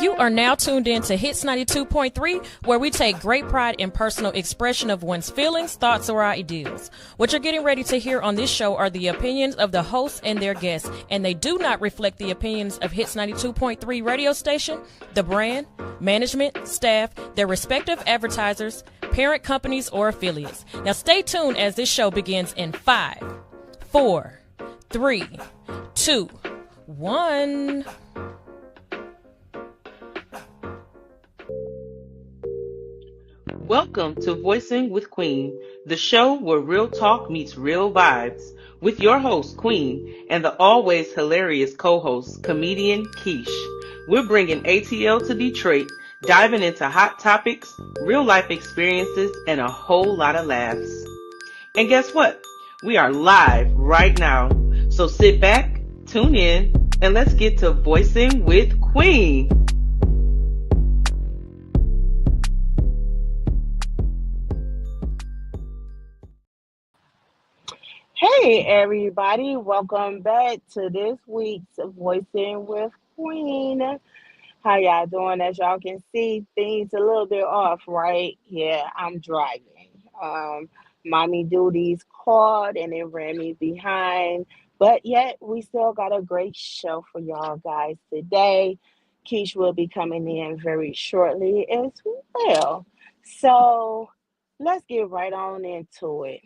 You are now tuned in to Hits 92.3, where we take great pride in personal expression of one's feelings, thoughts, or ideals. What you're getting ready to hear on this show are the opinions of the hosts and their guests, and they do not reflect the opinions of Hits 92.3 radio station, the brand, management, staff, their respective advertisers, parent companies, or affiliates. Now stay tuned as this show begins in 5, 4, 3, 2, 1. Welcome to Voicing with Queen, the show where real talk meets real vibes, with your host, Queen, and the always hilarious co-host, comedian Kesh. We're bringing ATL to Detroit, diving into hot topics, real life experiences, and a whole lot of laughs. And guess what? We are live right now. So sit back, tune in, and let's get to Voicing with Queen. Hey everybody, welcome back to this week's Voicing with Queen. How y'all doing? As y'all can see, things a little bit off, right? Yeah, I'm driving. Mommy duties called and it ran me behind, but yet we still got a great show for y'all guys today. Keish will be coming in very shortly as well. So let's get right on into it.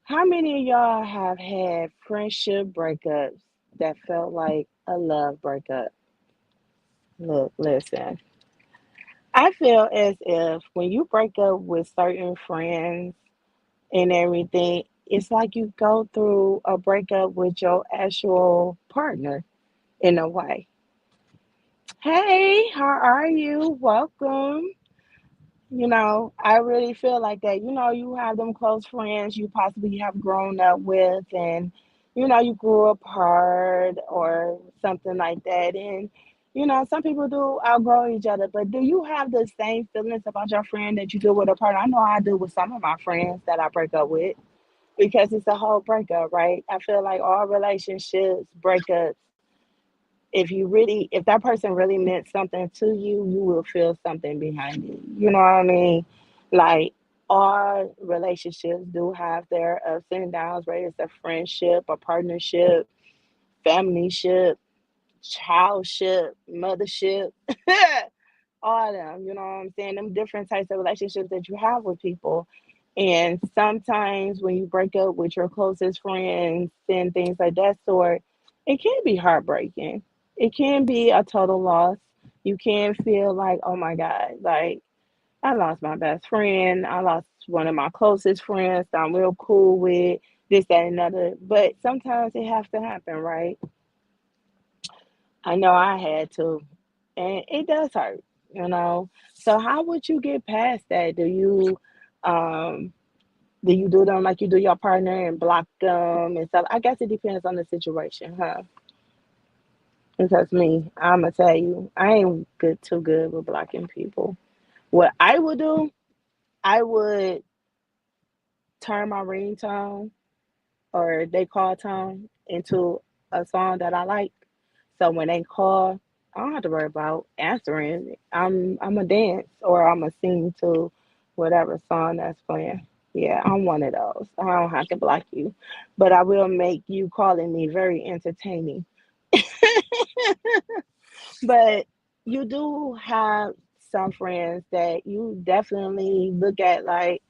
How many of y'all have had friendship breakups that felt like a love breakup? Look, listen. I feel as if when you break up with certain friends and everything, it's like you go through a breakup with your actual partner in a way. Hey, how are you? Welcome. I really feel like that. You have them close friends you possibly have grown up with, and you grew apart or something like that. And some people do outgrow each other, but do you have the same feelings about your friend that you do with a partner? I know I do with some of my friends that I break up with because it's a whole breakup, right? I feel like all relationships, breakups, if that person really meant something to you, you will feel something behind it. You know what I mean? Like all relationships do have their ups and downs, right? It's a friendship, a partnership, familyship, childship, mothership, all of them, you know what I'm saying? Them different types of relationships that you have with people. And sometimes when you break up with your closest friends and things like that sort, it can be heartbreaking. It can be a total loss. You can feel like, oh my God, like I lost my best friend. I lost one of my closest friends that I'm real cool with, this, that, and another. But sometimes it has to happen, right? I know I had to, and it does hurt. So how would you get past that? Um do you do them like you do your partner and block them and stuff? I guess it depends on the situation, huh? Because me, I'ma tell you, I ain't too good with blocking people. What I would do, I would turn my ringtone or they call tone into a song that I like. So when they call, I don't have to worry about answering. I'm a dance or I'm a sing to whatever song that's playing. Yeah, I'm one of those. I don't have to block you, but I will make you calling me very entertaining. But you do have some friends that you definitely look at like,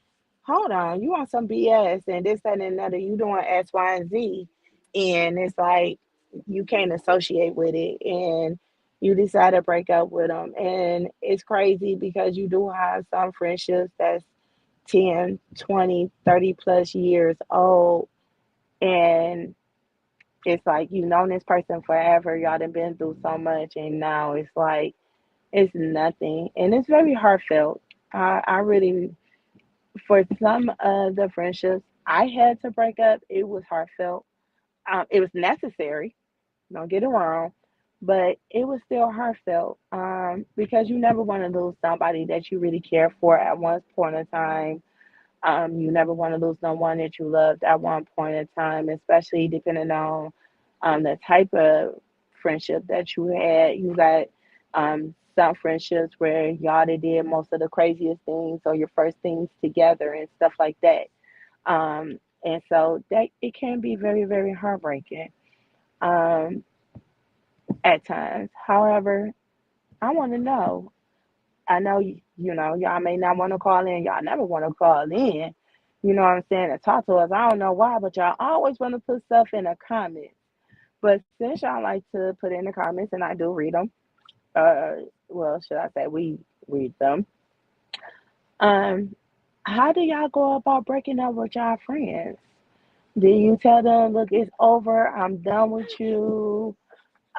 hold on, you on some BS and this, that, and another. You doing X, Y, and Z, and it's like you can't associate with it, and you decide to break up with them, and it's crazy because you do have some friendships that's 10, 20, 30 plus years old, and it's like you've known this person forever. Y'all done been through so much, and now it's like it's nothing, and it's very heartfelt. I really, for some of the friendships I had to break up, it was heartfelt. It was necessary. Don't get it wrong, but it was still heartfelt because you never want to lose somebody that you really care for at one point in time. You never want to lose no one that you loved at one point in time, especially depending on the type of friendship that you had. You got some friendships where y'all did most of the craziest things or your first things together and stuff like that. And so that it can be very, very heartbreaking um, at times. However, I want to know. I know y'all may not want to call in. Y'all never want to call in. You know what I'm saying? And talk to us. I don't know why, but y'all always want to put stuff in the comments. But since y'all like to put in the comments, and I do read them, uh, well, should I say we read them? Um, how do y'all go about breaking up with y'all friends? Do you tell them, look, it's over, I'm done with you?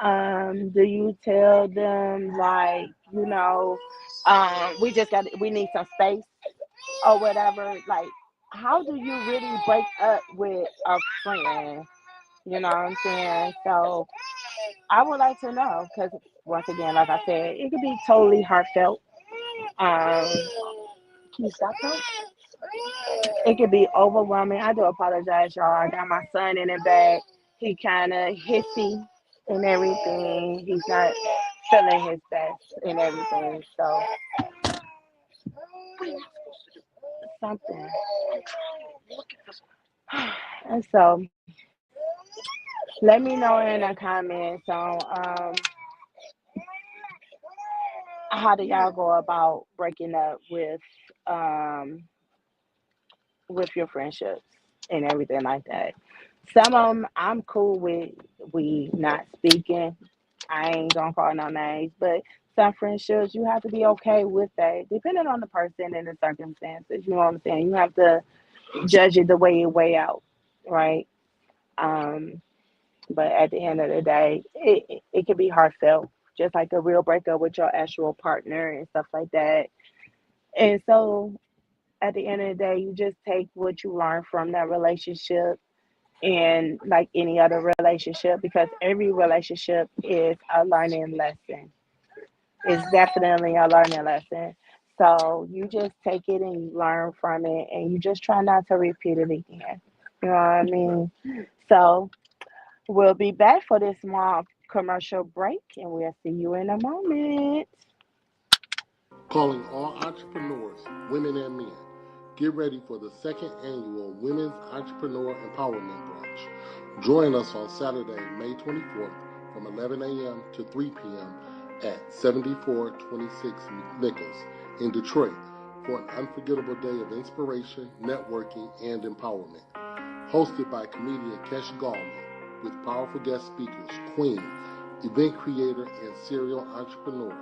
Do you tell them like, we need some space or whatever? Like, how do you really break up with a friend? You know what I'm saying? So I would like to know because once again, like I said, it could be totally heartfelt. Um, can you stop that? It could be overwhelming. I do apologize, y'all. I got my son in the back. He kind of hissy and everything. He's not feeling his best and everything. So something. And so let me know in the comments on how do y'all go about breaking up um with your friendships and everything like that. Some of them I'm cool with we not speaking. I ain't gonna call no names, but some friendships you have to be okay with that, depending on the person and the circumstances. You know what I'm saying? You have to judge it the way it weigh out, right? Um, but at the end of the day, it can be heartfelt, just like a real breakup with your actual partner and stuff like that. And so at the end of the day, you just take what you learn from that relationship and like any other relationship, because every relationship is a learning lesson. It's definitely a learning lesson. So you just take it and you learn from it and you just try not to repeat it again. You know what I mean? So we'll be back for this small commercial break and we'll see you in a moment. Calling all entrepreneurs, women and men. Get ready for the second annual Women's Entrepreneur Empowerment Brunch. Join us on Saturday, May 24th from 11 a.m. to 3 p.m. at 7426 Nichols in Detroit for an unforgettable day of inspiration, networking, and empowerment. Hosted by comedian Kesh with powerful guest speakers Queen, event creator and serial entrepreneur,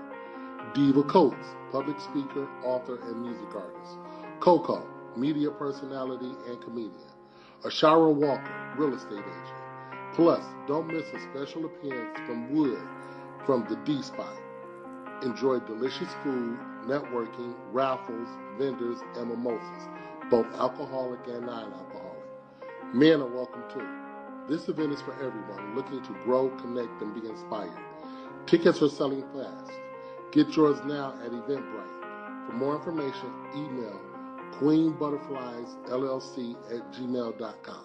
Diva Coates, public speaker, author, and music artist. Coco, media personality and comedian. Ashara Walker, real estate agent. Plus, don't miss a special appearance from Wood from the D Spot. Enjoy delicious food, networking, raffles, vendors, and mimosas, both alcoholic and non-alcoholic. Men are welcome too. This event is for everyone looking to grow, connect, and be inspired. Tickets are selling fast. Get yours now at Eventbrite. For more information, email queenbutterfliesllc@gmail.com.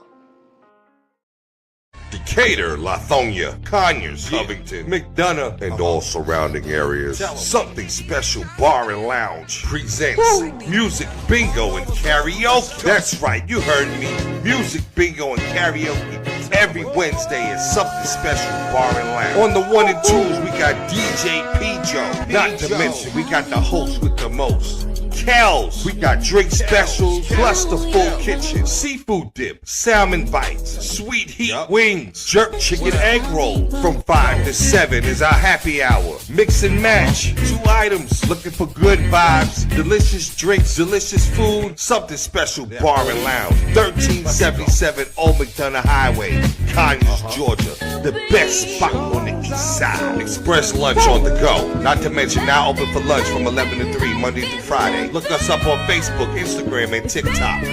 Decatur, Lithonia, Conyers, Covington, McDonough, and all surrounding areas. Something Special Bar and Lounge presents Music Bingo and Karaoke. That's right, you heard me. Music Bingo and Karaoke every Wednesday at Something Special Bar and Lounge. On the 1 and 2s, we got DJ P. Joe. Not to mention, we got the host with the most, Kells. We got drink specials, plus the full kitchen, seafood dip, salmon bites, sweet heat wings, jerk chicken egg roll. From 5 to 7 is our happy hour. Mix and match, 2 items, looking for good vibes, delicious drinks, delicious food. Something Special Bar and Lounge, 1377 Old McDonough Highway, Conyers, Georgia. The best spot on the east side. Express lunch on the go. Not to mention now open for lunch from 11 to 3 Monday through Friday. Look us up on Facebook, Instagram, and TikTok.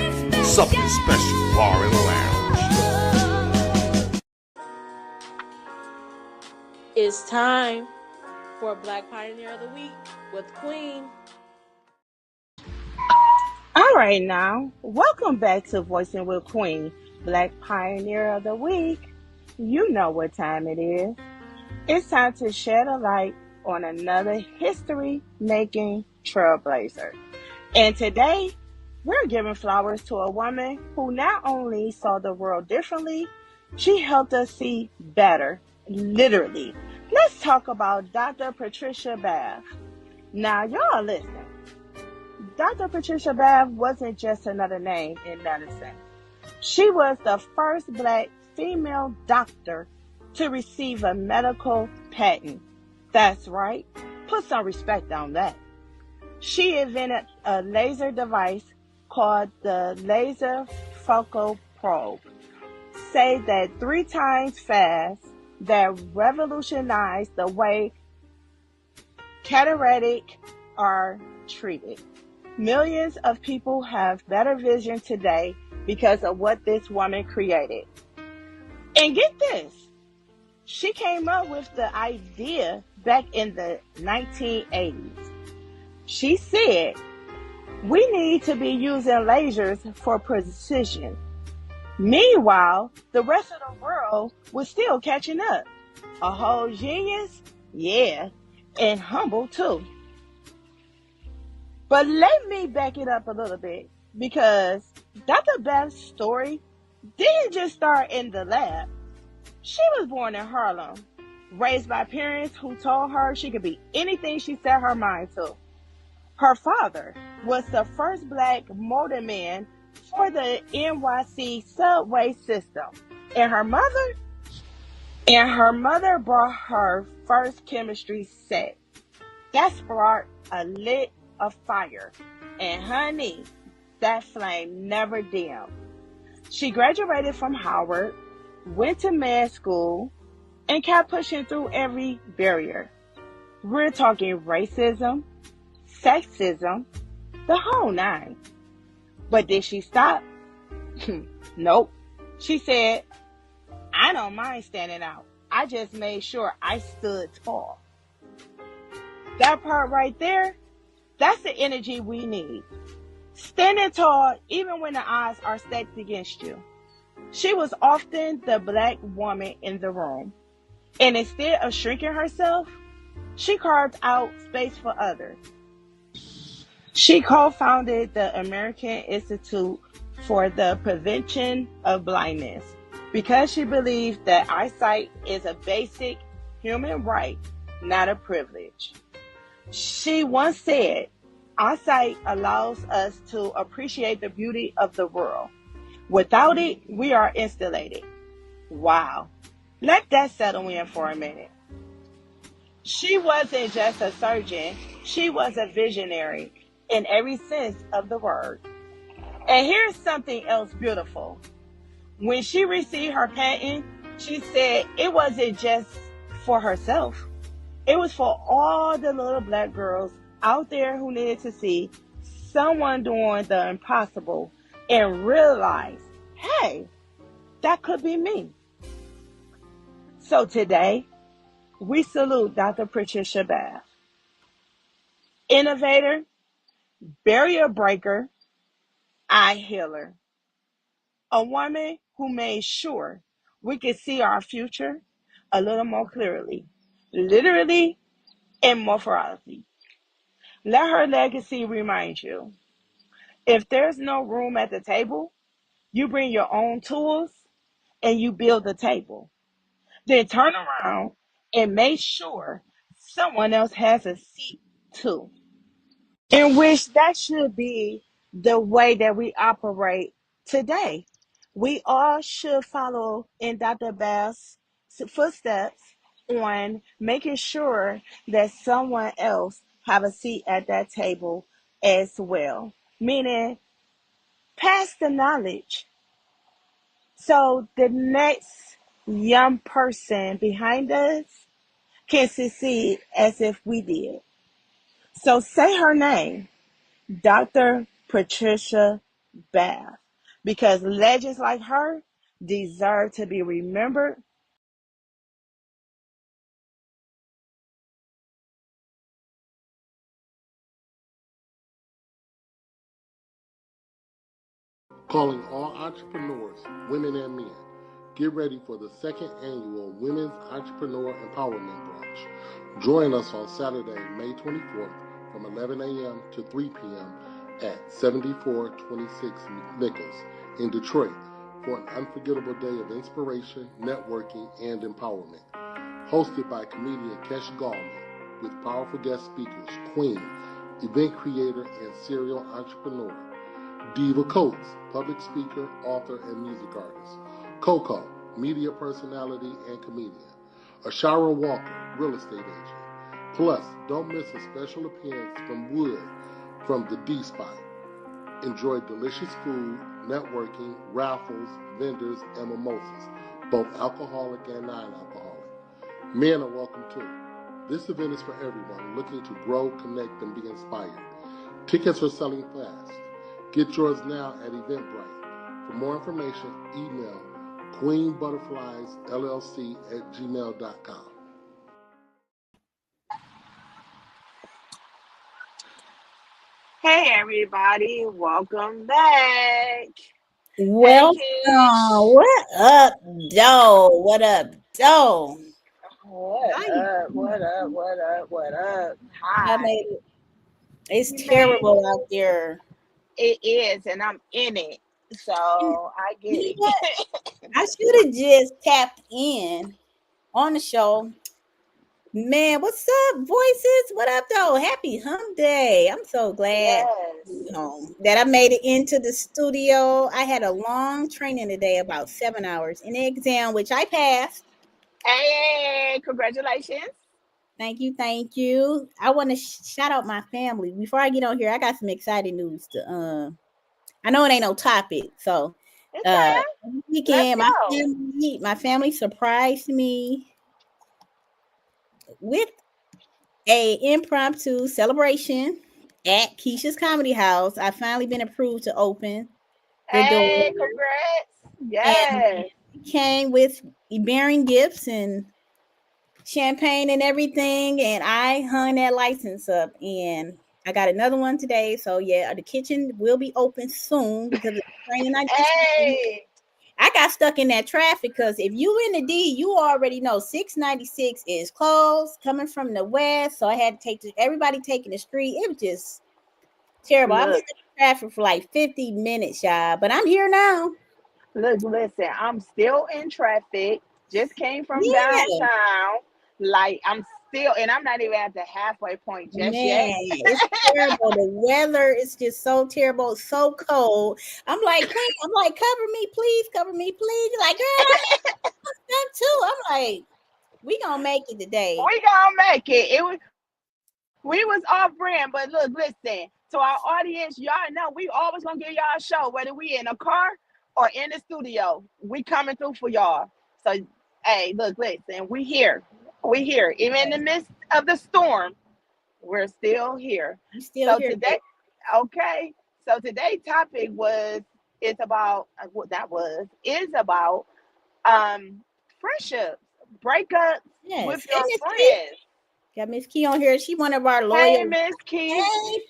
Something Special Bar and Lounge. It's time for Black Pioneer of the Week with Queen. All right, now, welcome back to Voicing with Queen, Black Pioneer of the Week. You know what time it is. It's time to shed a light on another history-making trailblazer. And today, we're giving flowers to a woman who not only saw the world differently, she helped us see better, literally. Let's talk about Dr. Patricia Bath. Now, y'all listen. Dr. Patricia Bath wasn't just another name in medicine. She was the first Black female doctor to receive a medical patent. That's right. Put some respect on that. She invented a laser device called the laser focal probe. Say that 3 times fast, that revolutionized the way cataracts are treated. Millions of people have better vision today because of what this woman created. And get this, she came up with the idea back in the 1980s. She said, we need to be using lasers for precision. Meanwhile, the rest of the world was still catching up. A whole genius? Yeah, and humble too. But let me back it up a little bit, because Dr. Beth's story didn't just start in the lab. She was born in Harlem, raised by parents who told her she could be anything she set her mind to. Her father was the first Black motorman for the NYC subway system. And her mother brought her first chemistry set. That sparked a fire. And honey, that flame never dimmed. She graduated from Howard, went to med school, and kept pushing through every barrier. We're talking racism, sexism, the whole nine. But did she stop? Nope. She said, I don't mind standing out. I just made sure I stood tall. That part right there, that's the energy we need. Standing tall even when the odds are stacked against you. She was often the Black woman in the room. And instead of shrinking herself, she carved out space for others. She co-founded the American Institute for the Prevention of Blindness because she believed that eyesight is a basic human right, not a privilege. She once said, eyesight allows us to appreciate the beauty of the world. Without it, we are insulated. Wow. Let that settle in for a minute. She wasn't just a surgeon, she was a visionary in every sense of the word. And here's something else beautiful. When she received her patent, she said it wasn't just for herself. It was for all the little Black girls out there who needed to see someone doing the impossible and realize, hey, that could be me. So today, we salute Dr. Patricia Bath, innovator, barrier breaker, eye healer, a woman who made sure we could see our future a little more clearly, literally and morphology. Let her legacy remind you, if there's no room at the table, you bring your own tools and you build the table. Then turn around and make sure someone else has a seat too. In which that should be the way that we operate today. We all should follow in Dr. Bath's footsteps on making sure that someone else have a seat at that table as well. Meaning, pass the knowledge. So the next young person behind us can succeed as if we did. So say her name. Dr. Patricia Bath, because legends like her deserve to be remembered. Calling all entrepreneurs, women and men. get ready for the second annual Women's Entrepreneur Empowerment Brunch. Join us on Saturday, May 24th from 11 a.m. to 3 p.m. at 7426 Nichols in Detroit for an unforgettable day of inspiration, networking, and empowerment. Hosted by comedian Kesh with powerful guest speakers, Queen, event creator and serial entrepreneur, Diva Coates, public speaker, author, and music artist, Coco, media personality and comedian, Ashara Walker, real estate agent. Plus, don't miss a special appearance from Wood from the D Spot. Enjoy delicious food, networking, raffles, vendors, and mimosas, both alcoholic and non-alcoholic. Men are welcome too. This event is for everyone looking to grow, connect, and be inspired. Tickets are selling fast. Get yours now at Eventbrite. For more information, email queenbutterfliesllc@gmail.com. Hey everybody, welcome back. Welcome. Kish. What up, Doe? What up, Doe? What up? I Hi. made it. It's Man, terrible out there. it is, and I'm in it. So And I get you know it. what? I should have just tapped in on the show. Man, what's up, voices? What up, though? Happy Hump Day. I'm so glad Yes. that I made it into the studio. I had a long training today, about 7 hours in the exam, which I passed. Hey, congratulations. Thank you, thank you. I want to shout out my family. Before I get on here, I got some exciting news to I know it ain't no topic. So It's time. Let's weekend go. my family surprised me with a impromptu celebration at Keisha's Comedy House. I finally been approved to open the door, Hey, congrats. and Yes. it came with bearing gifts and champagne and everything, and I hung that license up, and I got another one today. So yeah, the kitchen will be open soon because of the training I just did. Hey. I got stuck in that traffic because if you in the D, you already know 696 is closed coming from the west. So I had to everybody taking the street. It was just terrible. I was Look. in traffic for like 50 minutes, y'all, but I'm here now. Look, listen, I'm still in traffic. Just came from Yeah, downtown. Like I'm still, and I'm not even at the halfway point just yet. man, it's terrible. The weather is just so terrible. It's so cold. I'm like, Queen, cover me, please. You're like, girl, I'm stuck too. I'm like, we gonna make it today. We gonna make it. We was off brand, but look, listen. To our audience, y'all know we always gonna give y'all a show, whether we in a car or in the studio. We coming through for y'all. So hey, look, listen, we here. We here. Even in the midst of the storm, we're still here. You still So here, today, okay. So today's topic is about friendships, breakups with yes. Hey, your Miss Key. friends. Got Miss Key on here. She one of our Hey, loyal. Miss Key. Hey,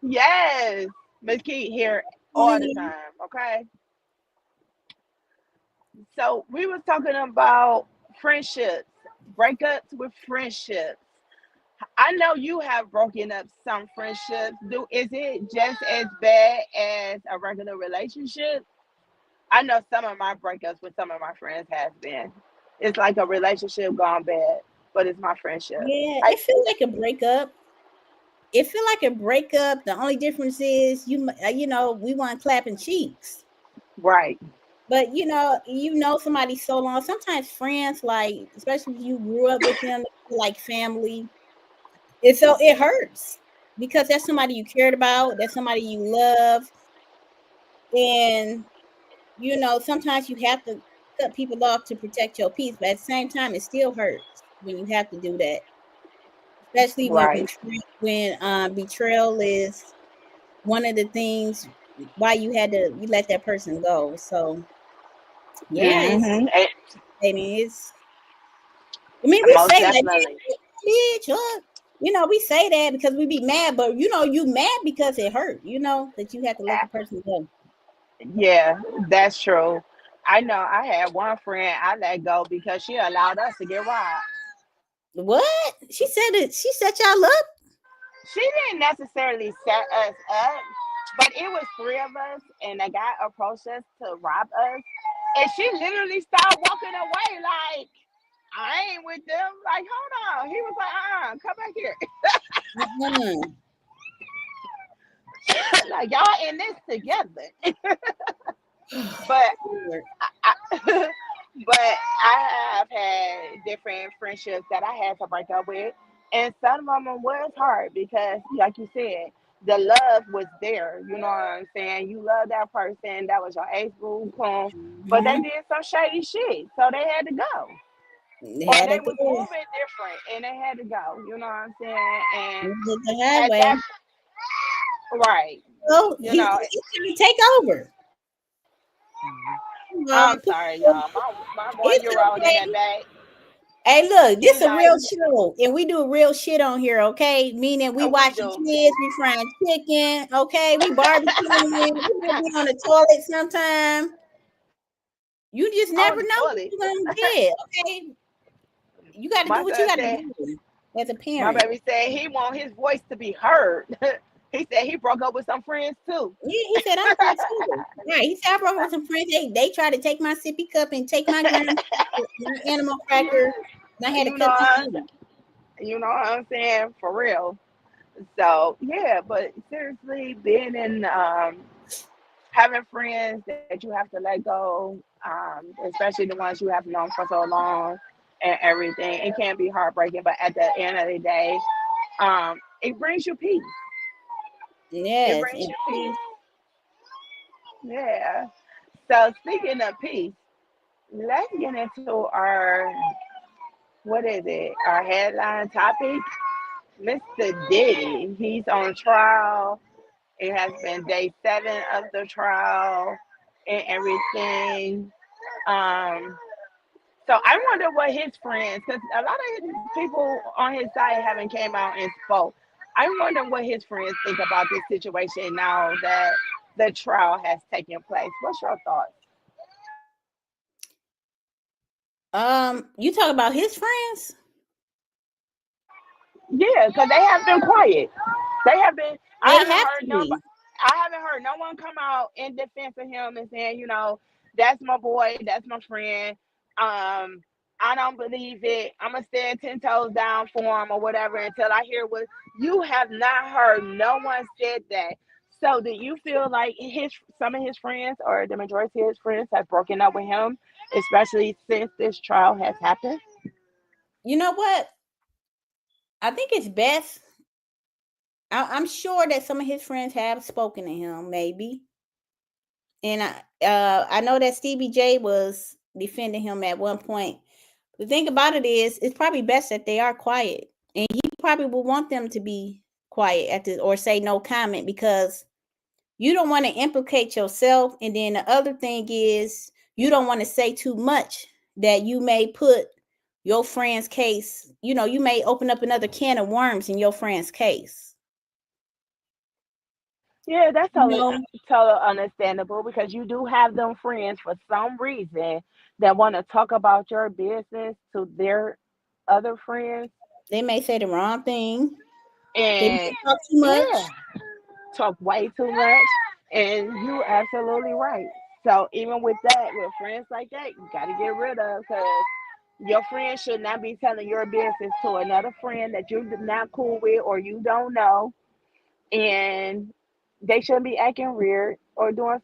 Yes, Miss Key here all the honey. time. Okay. So we was talking about friendships, breakups with friendships. I know you have broken up some friendships. Is it just as bad as a regular relationship? I know some of my breakups with some of my friends has been. It's like a relationship gone bad, but it's my friendship. Yeah, I it feels like a breakup. It feel like a breakup. The only difference is we want clapping cheeks. right, But somebody so long. Sometimes friends, like especially if you grew up with them, like family. It hurts because that's somebody you cared about. That's somebody you love, and sometimes you have to cut people off to protect your peace. But at the same time, it still hurts when you have to do that, especially when right. betrayal is one of the things why you let that person go. So yeah, Mm-hmm. we Most say like, definitely. bitch, we say that because we be mad, but you mad because it hurt, that you have to let the person go. Yeah, that's true. I know I had one friend I let go because she allowed us to get robbed. What? She said it. She set y'all up. She didn't necessarily set us up, but it was three of us, and a guy approached us to rob us, and she literally started walking away like, I ain't with them. Like, hold on. He was like, come back here. Mm-hmm. Like, y'all in this together. But but I have had different friendships that I had to break up with, and some of them was hard because, like you said, the love was there. You know what I'm saying? You love that person, that was your ex boo, but they Mm-hmm. did some shady shit, so they had to go, They or had they to was go. moving different and they had to go. You know what I'm saying? And They did the at highway. that, right? So You know, he's trying to take over. I'm sorry, y'all. My It's 1 year old in okay. that bag. Hey, look, this He's a real like, show, and we do real shit on here, okay? Meaning we we watching do. kids, we frying chicken, okay? We barbecuing, we gonna be on the toilet sometime. You just On never the know what toilet. you're gonna get, okay? You got to do My what you son got to said, do as a my parent. baby said he want his voice to be heard. He said he broke up with some friends too. Yeah, he said I'm good too. Right? He said I broke up with some friends. They tried to take my sippy cup and take my graham, my animal cracker, and I had to You know, cut them out. you know what I'm saying? For real. So yeah, but seriously, being in having friends that you have to let go, especially the ones you have known for so long and everything, it can be heartbreaking. But at the end of the day, it brings you peace. It Yes, brings and you please, peace. Yeah. So speaking of peace, let's get into our, what is it? Our headline topic. Mr. Diddy, he's on trial. It has been day 7 of the trial and everything. Um, so I wonder what his friends, because a lot of people on his side haven't came out and spoke. I wonder what his friends think about this situation now that the trial has taken place. What's your thoughts? you talk about his friends. Yeah, because they have been quiet. They have been. I They haven't have heard to nobody. be. I haven't heard no one come out in defense of him and saying, that's my boy, that's my friend. I don't believe it. I'm gonna stand 10 toes down for him or whatever until I hear what you have not heard. No one said that. So, do you feel like some of his friends or the majority of his friends have broken up with him, especially since this trial has happened? You know what? I think it's best. I'm sure that some of his friends have spoken to him, maybe. And I know that Stevie J was defending him at one point. The thing about it is, it's probably best that they are quiet, and he probably will want them to be quiet at this or say no comment because you don't want to implicate yourself. And then the other thing is, you don't want to say too much that you may put your friend's case. You may open up another can of worms in your friend's case. Yeah, that's You totally, know, totally understandable because you do have them friends for some reason that want to talk about your business to their other friends. they may say the wrong thing. They may And talk too yeah, much. talk way too much. And you absolutely right. So even with that, with friends like that, you got to get rid of because your friend should not be telling your business to another friend that you're not cool with or you don't know. And they shouldn't be acting weird or doing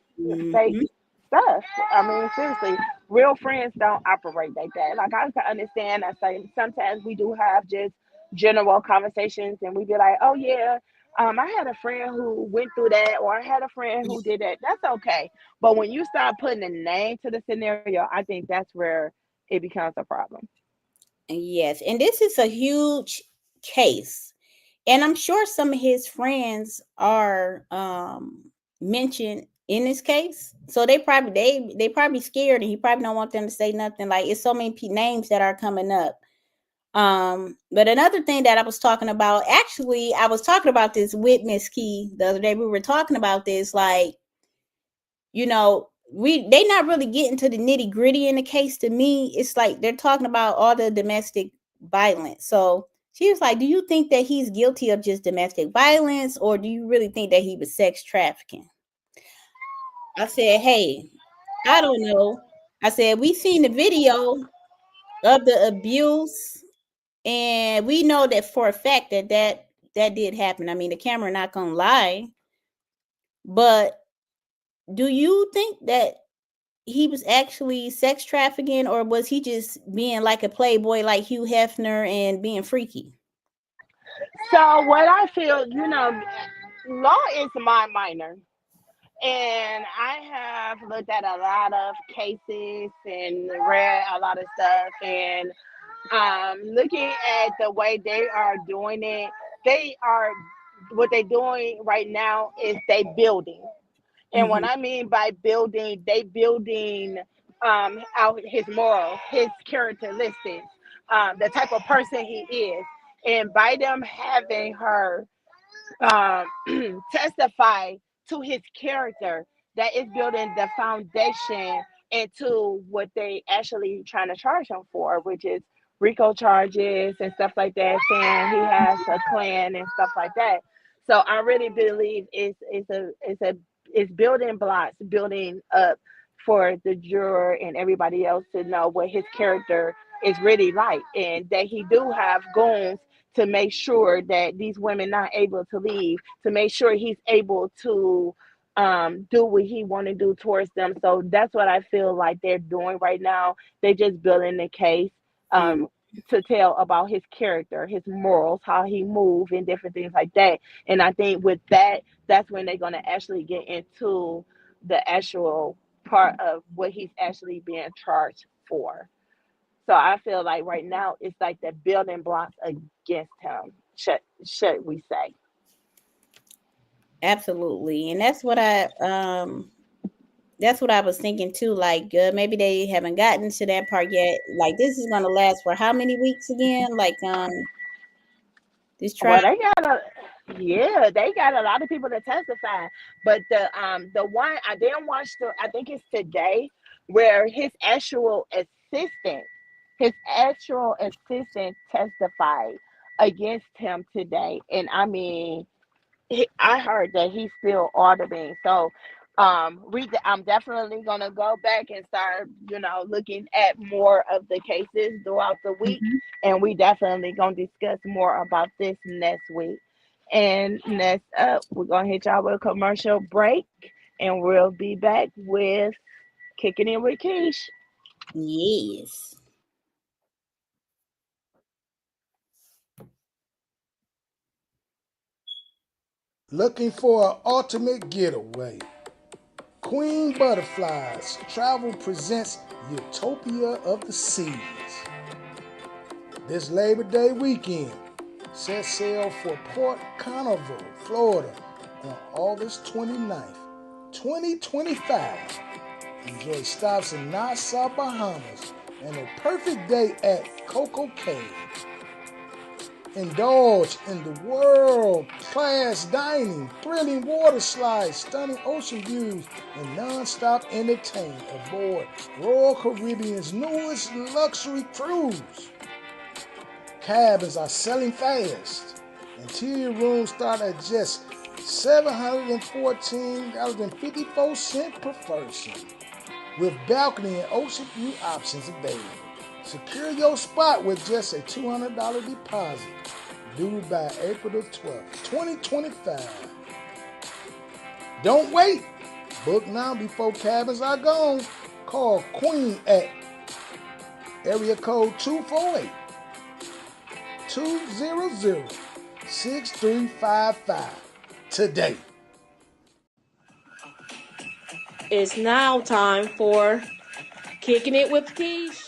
fake Mhm. stuff. I mean, seriously, real friends don't operate like that. Like I can understand that sometimes we do have just general conversations and we be like, oh yeah, I had a friend who went through that or I had a friend who did that. That's okay. But when you start putting a name to the scenario, I think that's where it becomes a problem. Yes, and this is a huge case. And I'm sure some of his friends are mentioned in this case. So they probably scared and he probably don't want them to say nothing. Like it's so many names that are coming up. But another thing that I was talking about, actually, I was talking about this with Miss Key the other day. We were talking about this, like, they not really getting to the nitty gritty in the case. To me, it's like they're talking about all the domestic violence. So she was like, do you think that he's guilty of just domestic violence, or do you really think that he was sex trafficking? I said, hey, I don't know. I said, we seen the video of the abuse, and we know that for a fact that did happen. I mean, the camera not gonna lie. But do you think that he was actually sex trafficking, or was he just being like a playboy like Hugh Hefner and being freaky? So what I feel, law is my minor. And I have looked at a lot of cases and read a lot of stuff. And looking at the way they are doing it, they are what they're doing right now is they building. And what Mm-hmm. I mean by building, they building out his morals, his characteristics, the type of person he is. And by them having her um, testify to his character, that is building the foundation into what they actually trying to charge him for, which is RICO charges and stuff like that, saying he has a clan and stuff like that. So I really believe it's building blocks, building up for the juror and everybody else to know what his character is really like, and that he do have goons to make sure that these women not able to leave, to make sure he's able to do what he want to do towards them. So that's what I feel like they're doing right now. They're just building the case Mm. to tell about his character, his morals, how he move, and different things like that. And I think with that, that's when they're going to actually get into the actual part of what he's actually being charged for. So I feel like right now it's like the building blocks against him. Should we say? Absolutely, and that's what I was thinking too. Like, maybe they haven't gotten to that part yet. Like, this is gonna last for how many weeks again? Like, this trial. Well, they got a lot of people to testify, but the one I didn't watch I think it's today, where his actual assistant testified against him today, and I mean I heard that he's still auditing. So, I'm definitely gonna go back and start, looking at more of the cases throughout the week, Mhm. and we definitely gonna discuss more about this next week. And next up, we're gonna hit y'all with a commercial break, and we'll be back with Kicking In with Keish. Yes. Looking for an ultimate getaway? Queen Butterflies Travel presents Utopia of the Seas. This Labor Day weekend, set sail for Port Canaveral, Florida on August 29th, 2025. Enjoy stops in Nassau, Bahamas, and a perfect day at Coco Cay. Indulge in the world-class dining, thrilling water slides, stunning ocean views, and non-stop entertainment aboard Royal Caribbean's newest luxury cruise. Cabins are selling fast. Interior rooms start at just $714.54 per person, with balcony and ocean view options available. Secure your spot with just a $200 deposit, due by April the 12th, 2025. Don't wait. Book now before cabins are gone. Call Queen at area code 248-200-6355 today. It's now time for Kicking It with Kesh.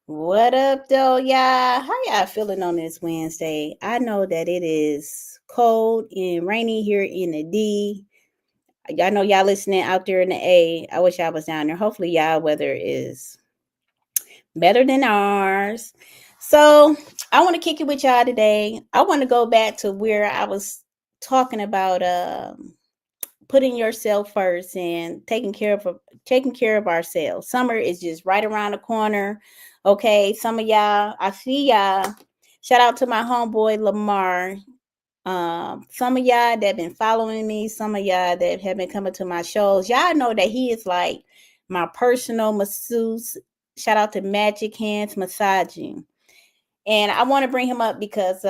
What up, though, y'all? How y'all feeling on this Wednesday? I know that it is cold and rainy here in the D. I know y'all listening out there in the A. I wish I was down there. Hopefully, y'all weather is better than ours. So, I want to kick it with y'all today. I want to go back to where I was talking about putting yourself first and taking care of ourselves. Summer is just right around the corner. Okay, some of y'all, I see y'all. Shout out to my homeboy Lamar. Some of y'all that been following me, some of y'all that have been coming to my shows, y'all know that he is like my personal masseuse. Shout out to Magic Hands Massaging. And I want to bring him up because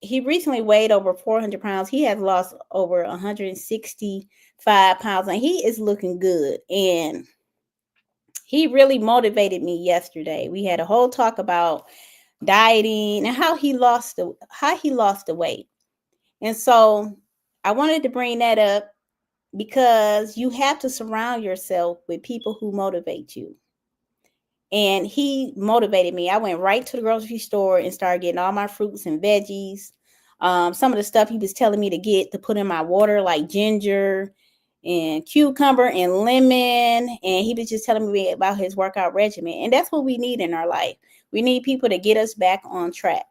he recently weighed over 400 pounds. He has lost over 165 pounds, and he is looking good. And he really motivated me yesterday. We had a whole talk about dieting and how he lost the weight. And so I wanted to bring that up because you have to surround yourself with people who motivate you. And he motivated me. I went right to the grocery store and started getting all my fruits and veggies. Some of the stuff he was telling me to get to put in my water, like ginger and cucumber and lemon. And he was just telling me about his workout regimen. And that's what we need in our life. We need people to get us back on track.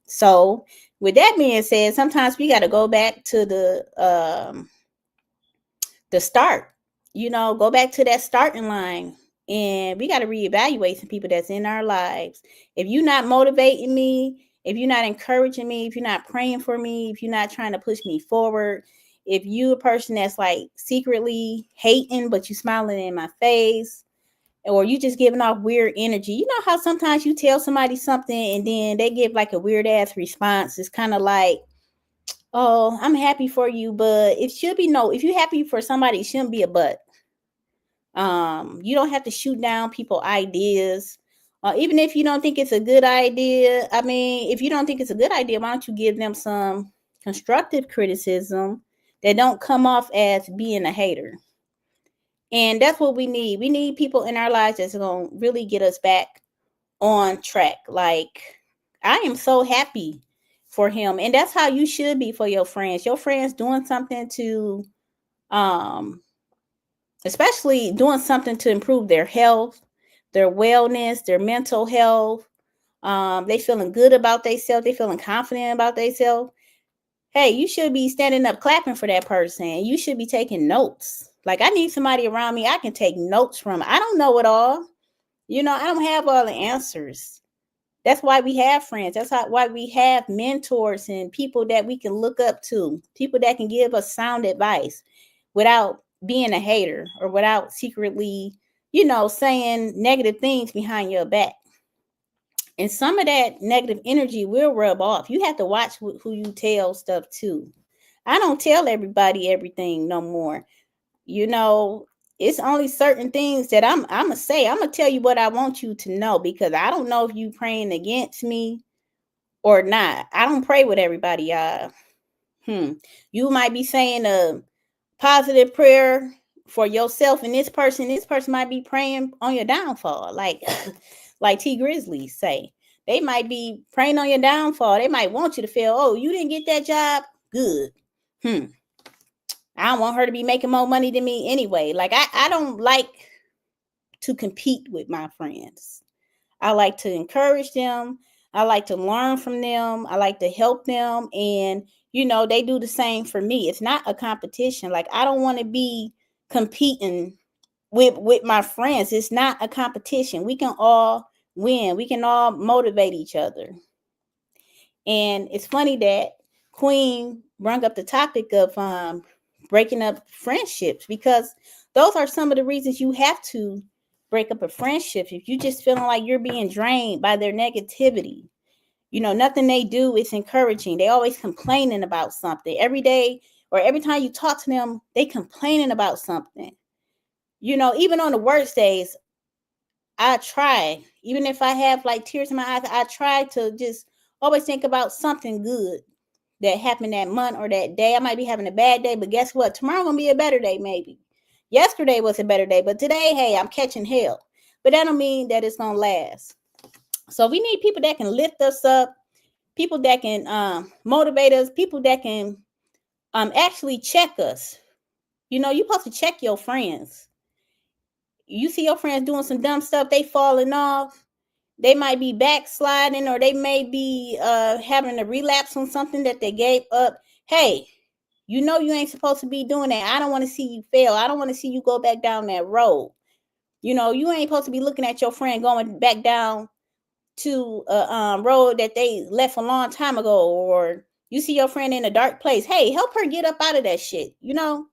So with that being said, sometimes we got to go back to the start, go back to that starting line. And we got to reevaluate some people that's in our lives. If you're not motivating me, if you're not encouraging me, if you're not praying for me, if you're not trying to push me forward, if you're a person that's like secretly hating, but you smiling in my face, or you just giving off weird energy. You know how sometimes you tell somebody something and then they give like a weird ass response. It's kind of like, oh, I'm happy for you, but it should be no. If you're happy for somebody, it shouldn't be a but. You don't have to shoot down people's ideas. Even if you don't think it's a good idea. I mean, if you don't think it's a good idea, why don't you give them some constructive criticism that don't come off as being a hater? And that's what we need. We need people in our lives that's going to really get us back on track. Like, I am so happy for him. And that's how you should be for your friends. Your friends doing something to, especially doing something to improve their health, their wellness, their mental health. They feeling good about themselves. They feeling confident about themselves. Hey, you should be standing up clapping for that person. You should be taking notes. Like, I need somebody around me I can take notes from. I don't know it all. I don't have all the answers. That's why we have friends. That's why we have mentors and people that we can look up to. People that can give us sound advice without being a hater or without secretly, saying negative things behind your back. And some of that negative energy will rub off. You have to watch who you tell stuff to. I don't tell everybody everything no more. It's only certain things that I'm going to say. I'm going to tell you what I want you to know, because I don't know if you praying against me or not. I don't pray with everybody, y'all. You might be saying a positive prayer for yourself, and this person might be praying on your downfall. Like T Grizzly say, they might be praying on your downfall. They might want you to feel, oh, you didn't get that job? Good. I don't want her to be making more money than me anyway. Like, I don't like to compete with my friends. I like to encourage them. I like to learn from them. I like to help them. And, they do the same for me. It's not a competition. Like, I don't want to be competing with my friends. It's not a competition. We can all win. We can all motivate each other. And it's funny that Queen brought up the topic of breaking up friendships, because those are some of the reasons you have to break up a friendship. If you just feeling like you're being drained by their negativity, nothing they do is encouraging. They always complaining about something every day, or every time you talk to them, they complaining about something. Even on the worst days, I try, even if I have like tears in my eyes, I try to just always think about something good that happened that month or that day. I might be having a bad day, but guess what? Tomorrow gonna be a better day, maybe. Yesterday was a better day, but today, hey, I'm catching hell. But that don't mean that it's gonna last. So we need people that can lift us up, people that can motivate us, people that can actually check us. You're supposed to check your friends. You see your friends doing some dumb stuff, they falling off. They might be backsliding, or they may be having a relapse on something that they gave up. Hey, You know you ain't supposed to be doing that. I don't want to see you fail. I don't want to see you go back down that road. You know, you ain't supposed to be looking at your friend going back down to a road that they left a long time ago, or you see your friend in a dark place. Hey, help her get up out of that shit. You know,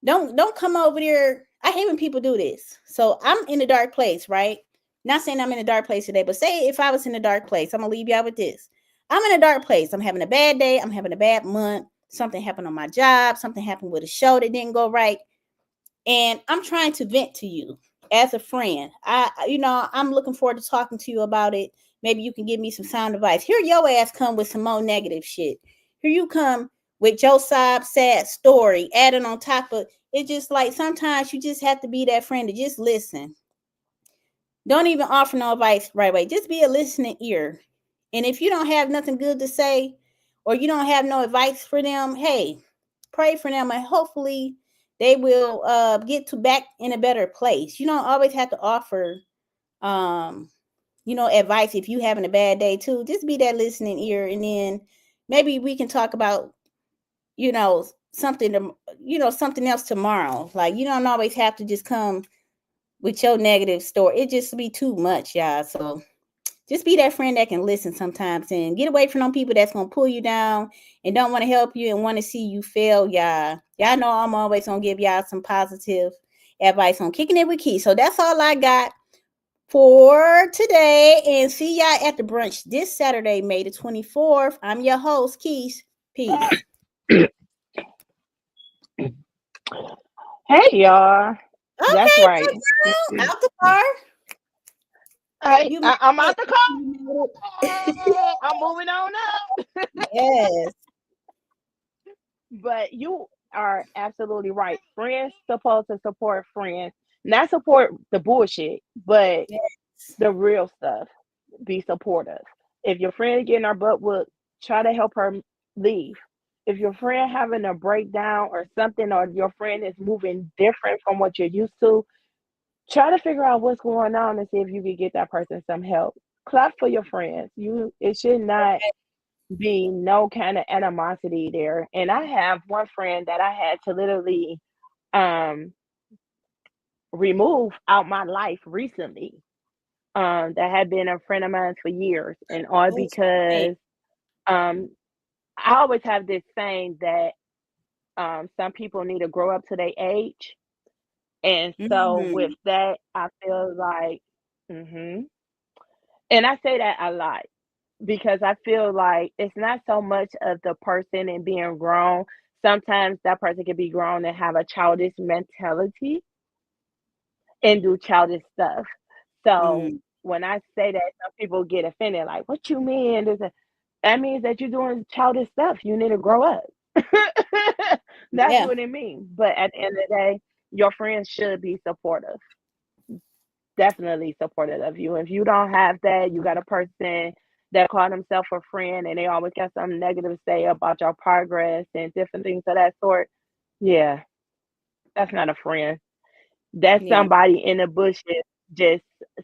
don't come over there. I hate when people do this. So I'm in a dark place, right? Not saying I'm in a dark place today, but say if I was in a dark place, I'm gonna leave y'all with this. I'm in a dark place. I'm having a bad day. I'm having a bad month. Something happened on my job. Something happened with a show that didn't go right. And I'm trying to vent to you as a friend. I'm looking forward to talking to you about it. Maybe you can give me some sound advice. Here your ass come with some more negative shit. Here you come with your sad story adding on top of it. Just like sometimes you just have to be that friend to just listen. Don't even offer no advice right away. Just be a listening ear. And if you don't have nothing good to say or you don't have no advice for them, hey, pray for them and hopefully they will get to back in a better place. You don't always have to offer advice if you having a bad day too. Just be that listening ear, and then maybe we can talk about something something else tomorrow. Like you don't always have to just come with your negative story. It just be too much, y'all. So just be that friend that can listen sometimes and get away from them people that's going to pull you down and don't want to help you and want to see you fail, y'all. Y'all know I'm always going to give y'all some positive advice on Kicking It with Keys. So that's all I got for today. And see y'all at the brunch this Saturday, May the 24th. I'm your host, Keys. Peace. Hey, y'all. Okay, That's right. out the bar. I'm out the car. I'm moving on up. Yes. But you are absolutely right. Friends supposed to support friends, not support the bullshit, but Yes. the real stuff. Be supportive. If your friend getting her butt whooped, try to help her leave. If your friend having a breakdown or something, or your friend is moving different from what you're used to, try to figure out what's going on and see if you can get that person some help. Clap for your friends. It should not be no kind of animosity there. And I have one friend that I had to literally um remove out my life recently. That had been a friend of mine for years, and all because um I always have this saying that some people need to grow up to their age. And so with that, I feel like, and I say that a lot because I feel like it's not so much of the person and being grown. Sometimes that person can be grown and have a childish mentality and do childish stuff. So when I say that, some people get offended, like, what you mean? That means that you're doing childish stuff. You need to grow up. That's what it means. But at the end of the day, your friends should be supportive. Definitely supportive of you. If you don't have that, you got a person that call themselves a friend and they always got something negative to say about your progress and different things of that sort. Yeah, that's not a friend. That's somebody in the bushes just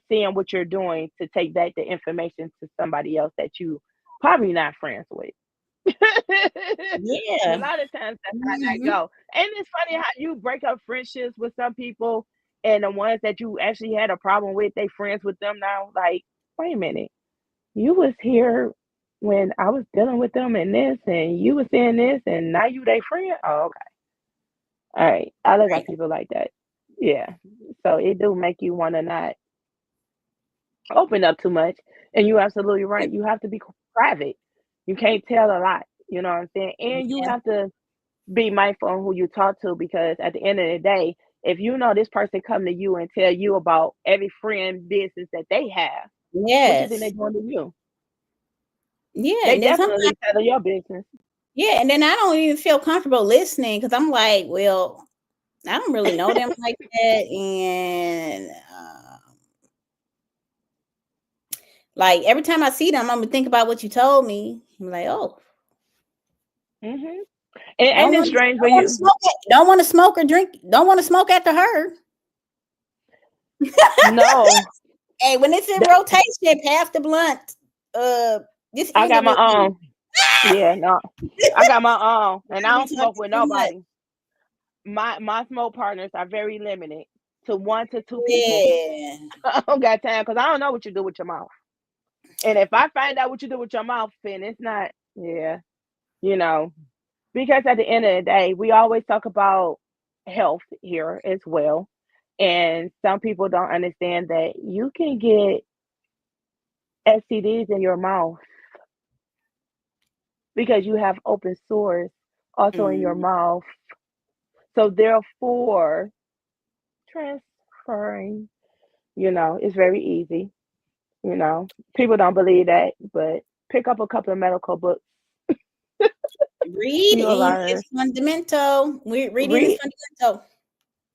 seeing what you're doing to take back the information to somebody else that you probably not friends with. A lot of times that's how that go. And it's funny how you break up friendships with some people and the ones that you actually had a problem with, they friends with them now. Like, wait a minute, you was here when I was dealing with them and this, and you was saying this, and now you they friend? Oh, okay. All right. I look at people like that. Yeah. So it do make you want to not open up too much. And you're absolutely right. You have to be private. You can't tell a lot. You know what I'm saying? And you have to be mindful on who you talk to, because at the end of the day, if you know this person come to you and tell you about every friend business that they have, what you think they're doing to you? Yeah, They and then definitely telling your business. yeah, and then I don't even feel comfortable listening because I'm like, well, I don't really know them like that, and like every time I see them, I'm gonna think about what you told me. I'm like, oh, And it's strange for you. Don't want to smoke or drink. Don't want to smoke after her. No. Hey, when it's in rotation, pass the blunt. I got my own. Yeah, no. I got my own, and I I be don't smoke talking with too much. nobody. My smoke partners are very limited to 1 to 2 people. Yeah. I don't got time because I don't know what you do with your mouth. And if I find out what you do with your mouth, then it's not. Yeah, you know. Because at the end of the day, we always talk about health here as well. And some people don't understand that you can get STDs in your mouth because you have open sores also in your Mm. mouth. So therefore, transferring, is very easy. People don't believe that, but pick up a couple of medical books. You'll Reading learn. is fundamental. Reading is Read. fundamental.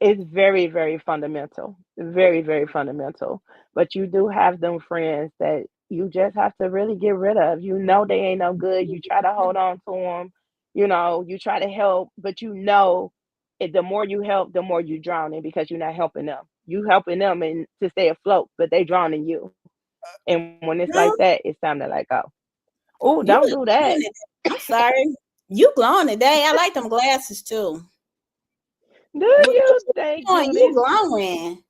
It's very, very fundamental. Very, very fundamental. But you do have them friends that you just have to really get rid of. You know they ain't no good. You try to hold on to them. You try to help, but the more you help, the more you drowning because you're not helping them. You helping them and to stay afloat, but they drowning you. And when it's like No, that, it's time to let go. Oh, you don't do look that. glowing today. I'm sorry. You glowing today. I like them glasses too. Do What you you think, doing? You Judy? glowing.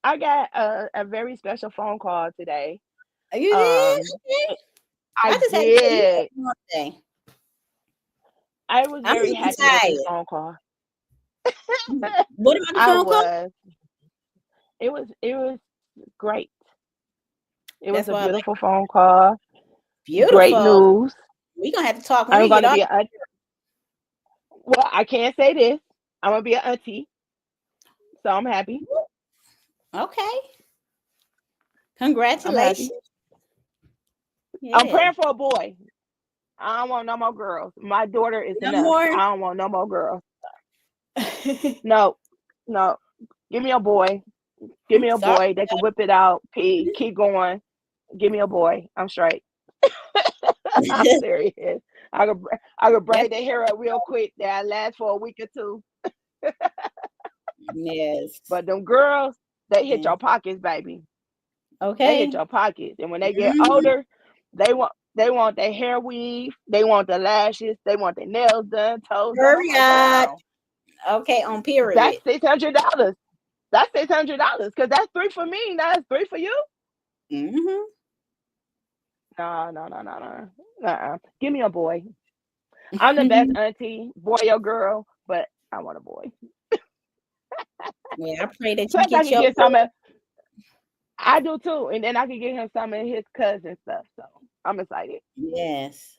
I got a very special phone call today. You did? Um, Okay. it- I I just had to say you did. glowing today. I was I'm very looking happy with this tired. phone call. What about the I phone call? was. It was great. It was That's a why I like beautiful phone call. Great beautiful. news. We gonna have to talk when I'm we get gonna off. be a well. I can't say this. I'm gonna be an auntie, so I'm happy. Okay. I'm happy. Congratulations. I'm Yeah. praying for a boy. I don't want no more girls. My daughter is No enough. more. I don't want no more girls. No, no. Give me a boy. Give I'm me a sorry. boy. They can whip it out. Pee. Keep going. Give me a boy. I'm straight. I'm serious. I could That's braid their hair up real quick. That last for a week or two. yes. But them girls, they hit Yeah. your pockets, baby. They hit Okay. your pockets. And when they get Hmm. older, they want their hair weave. They want the lashes. They want their nails done, toes done. I'm like, Period. girl, Okay, on that's period. $600. That's $600 because that's three for me. Now it's three for you. Hmm. No, no, no, no, no. Give me a boy. I'm the best auntie, boy or girl, but I want a boy. Yeah, I pray that you Plus, I get can your get boy. some of. I do too, and then I can get him some of his cousin stuff. So I'm excited. Yes.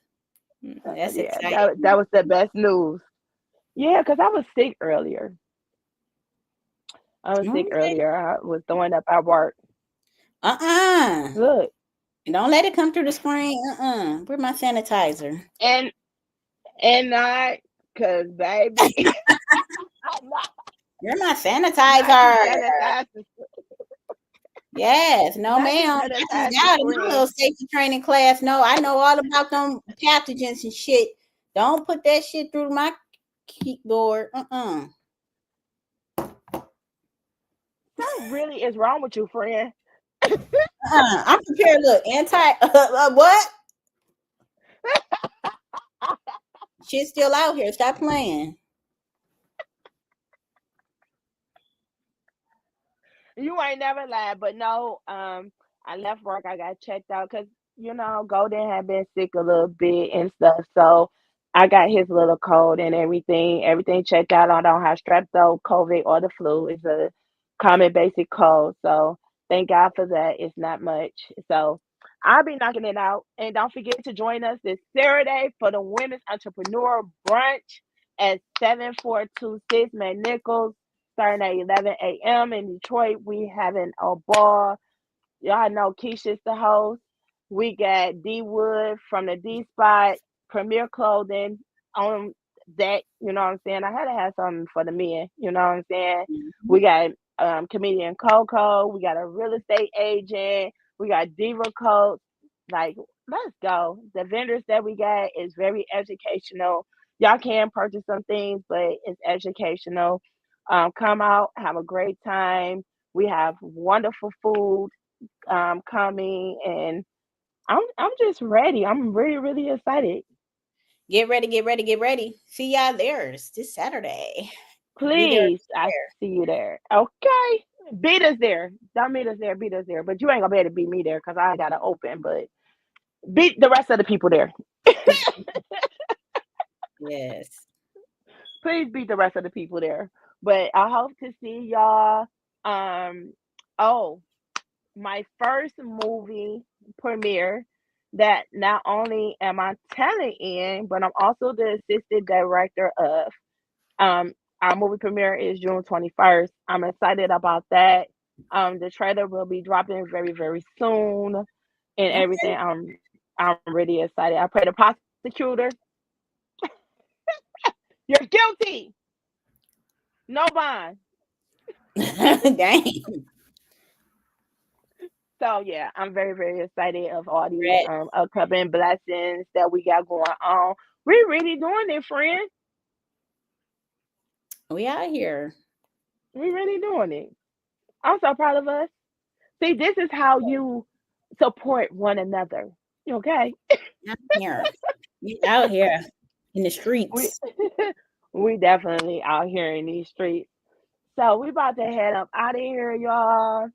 That's Yeah, exciting. that was the best news. Yeah, because I was sick earlier. I was sick Okay. earlier. I was throwing up at work. Uh-uh. Look, Don't let it come through the screen. Uh-uh. Where's my sanitizer? and not because baby, not, Where's my not the sanitizer? sanitizer, Yes, no, not the ma'am. I just sanitizer got in my little screen. safety training class. No, I know all about them pathogens and shit. Don't put that shit through my keyboard. What really is wrong with you, friend? I'm prepared. Look, what? Shit's still out here. Stop playing. You ain't never lied, but no, I left work. I got checked out because Golden had been sick a little bit and stuff. So I got his little cold and everything. Everything checked out. I don't have strep throat, COVID, or the flu. It's a common basic cold. So thank God for that. It's not much. So I'll be knocking it out. And don't forget to join us this Saturday for the Women's Entrepreneur Brunch at 7426 McNichols starting at 11 a.m. in Detroit. We having a ball. Y'all know Keisha's the host. We got D Wood from the D Spot, Premier Clothing on that. You know what I'm saying? I had to have something for the men. You know what I'm saying? Mhm. We got comedian Coco. We got a real estate agent. We got Diva Coach. Like, let's go. The vendors that we got is very educational. Y'all can purchase some things, but it's educational. Come out, have a great time. We have wonderful food. coming, and I'm just ready. I'm really, really excited. Get ready, get ready, get ready. See y'all there this Saturday. Be there. Please, I see you there. Okay. Beat us there. Don't meet us there, beat us there. But you ain't gonna be able to beat me there because I gotta open. But beat the rest of the people there. Yes. Please beat the rest of the people there. But I hope to see y'all. Oh, my first movie premiere that not only am I talent in, but I'm also the assistant director of. Our movie premiere is June 21st. I'm excited about that. The trailer will be dropping very, very soon and everything. Okay. I'm really excited. I pray the prosecutor, you're guilty. No bond. Dang. So yeah, I'm very, very excited of all these Red. upcoming blessings that we got going on. We're really doing it, friend. We out here. We're really doing it. I'm so proud of us. See, this is how you support one another. Okay? Out here. We out here in the We streets. we definitely out here in these streets. So we about to head up out of here, y'all.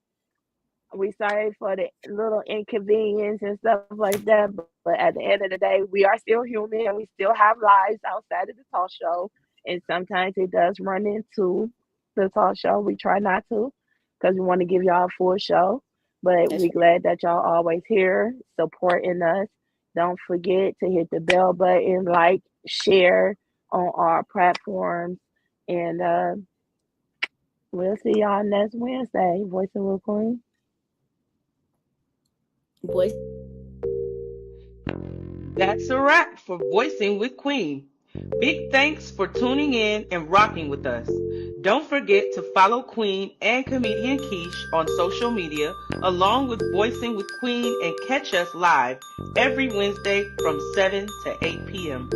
We sorry for the little inconvenience and stuff like that, but at the end of the day, we are still human and we still have lives outside of the talk show. And sometimes it does run into the talk show. We try not to because we want to give y'all a full show. But That's we glad that y'all always here supporting us. Don't forget to hit the bell button, like, share on our platforms, and we'll see y'all next Wednesday. Voice of Will Queen. boys. That's a wrap for Voicing with Queen. Big thanks for tuning in and rocking with us. Don't forget to follow Queen and comedian Kesh on social media, along with Voicing with Queen, and catch us live every Wednesday from 7 to 8 p.m.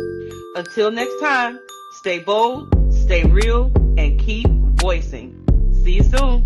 Until next time, stay bold, stay real, and keep voicing. See you soon.